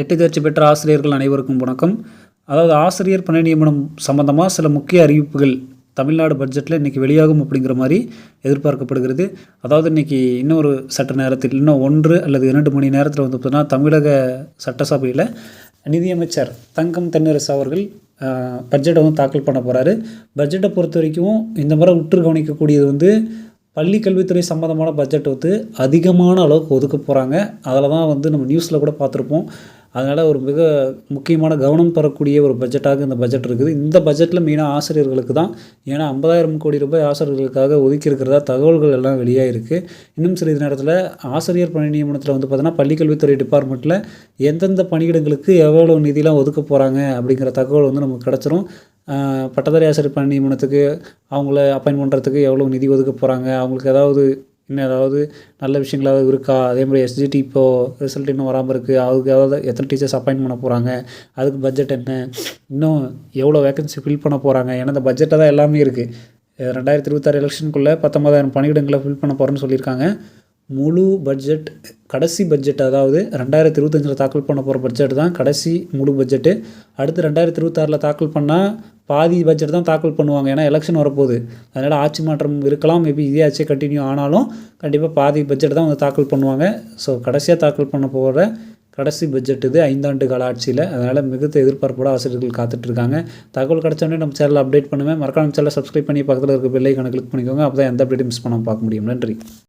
Dead தேர்ச்சி பெற்ற ஆசிரியர்கள் அனைவருக்கும் வணக்கம். அதாவது ஆசிரியர் பணி நியமனம் சம்பந்தமாக சில முக்கிய அறிவிப்புகள் தமிழ்நாடு பட்ஜெட்டில் இன்றைக்கி வெளியாகும் அப்படிங்கிற மாதிரி எதிர்பார்க்கப்படுகிறது. அதாவது இன்றைக்கி இன்னொரு சற்று நேரத்தில் இன்னும் 1 அல்லது 2 மணி நேரத்தில் வந்து பார்த்தோன்னா தமிழக சட்டசபையில் நிதியமைச்சர் தங்கம் தென்னரசு அவர்கள் பட்ஜெட்டை வந்து தாக்கல் பண்ண போகிறாரு. பட்ஜெட்டை பொறுத்த வரைக்கும் இந்த முறை உற்று கவனிக்கக்கூடியது வந்து பள்ளி கல்வித்துறை சம்மந்தமான பட்ஜெட் வந்து அதிகமான அளவுக்கு ஒதுக்க போகிறாங்க. அதில் தான் வந்து நம்ம நியூஸில் கூட பார்த்துருப்போம். அதனால் ஒரு மிக முக்கியமான கவனம் பெறக்கூடிய ஒரு பட்ஜெட்டாக இந்த பட்ஜெட் இருக்குது. இந்த பட்ஜெட்டில் மெயினாக ஆசிரியர்களுக்கு தான். ஏன்னா 50,000 கோடி ரூபாய் ஆசிரியர்களுக்காக ஒதுக்கி இருக்கிறதா தகவல்கள் எல்லாம் வெளியாகிருக்கு. இன்னும் சிறிது நேரத்தில் ஆசிரியர் பணி நியமனத்தில் வந்து பார்த்தீங்கன்னா பள்ளிக்கல்வித்துறை டிபார்ட்மெண்ட்டில் எந்தெந்த பணியிடங்களுக்கு எவ்வளோ நிதிலாம் ஒதுக்க போகிறாங்க அப்படிங்கிற தகவல் வந்து நமக்கு கிடச்சிரும். பட்டதாரி ஆசிரியர் பணி நியமனத்துக்கு அவங்கள அப்பாயின்ட் பண்ணுறதுக்கு எவ்வளோ நிதி ஒதுக்க போகிறாங்க, அவங்களுக்கு இன்னும் ஏதாவது நல்ல விஷயங்களாவது இருக்கா, அதே மாதிரி எஸ்ஜிடி இப்போது ரிசல்ட் இன்னும் வராமல் இருக்குது, அதுக்கு ஏதாவது எத்தனை டீச்சர்ஸ் அப்பாயின்ட் பண்ண போகிறாங்க, அதுக்கு பட்ஜெட் என்ன, இன்னும் எவ்வளோ வேகன்சி ஃபில் பண்ண போகிறாங்க. ஏன்னா இந்த பட்ஜெட்டில் தான் எல்லாமே இருக்குது. 2026 எலெக்ஷனுக்குள்ளே 19,000 பணியிடங்களை ஃபில் பண்ண போகிறேன்னு சொல்லியிருக்காங்க. முழு பட்ஜெட் கடைசி பட்ஜெட், அதாவது 2025 தாக்கல் பண்ண போகிற பட்ஜெட் தான் கடைசி முழு பட்ஜெட்டு. அடுத்து 2026 தாக்கல் பண்ணால் பாதி பட்ஜெட் தான் தாக்கல் பண்ணுவாங்க. ஏன்னா எலெக்ஷன் வரப்போகுது. அதனால் ஆட்சி மாற்றம் இருக்கலாம், மேபி இதே ஆட்சியே கண்டினியூ ஆனாலும் கண்டிப்பாக பாதி பட்ஜெட் தான் வந்து தாக்கல் பண்ணுவாங்க. ஸோ கடைசியாக தாக்கல் பண்ண போகிற கடைசி பட்ஜெட் இது 5 ஆண்டு கால ஆட்சியில். அதனால் மிகுந்த எதிர்பார்ப்போட ஆசிரியர்கள் காத்துட்ருக்காங்க. தகவல் கிடச்சோடனே நம்ம சேனலில் அப்டேட் பண்ணுவேன். மறக்காம சேனலை சப்ஸ்கிரைப் பண்ணி பக்கத்தில் இருக்க பெல் ஐகானை கிளிக் பண்ணிக்கோங்க. அப்போ தான் எந்த அப்டேட்டும் மிஸ் பண்ணாமல் பார்க்க முடியும். நன்றி.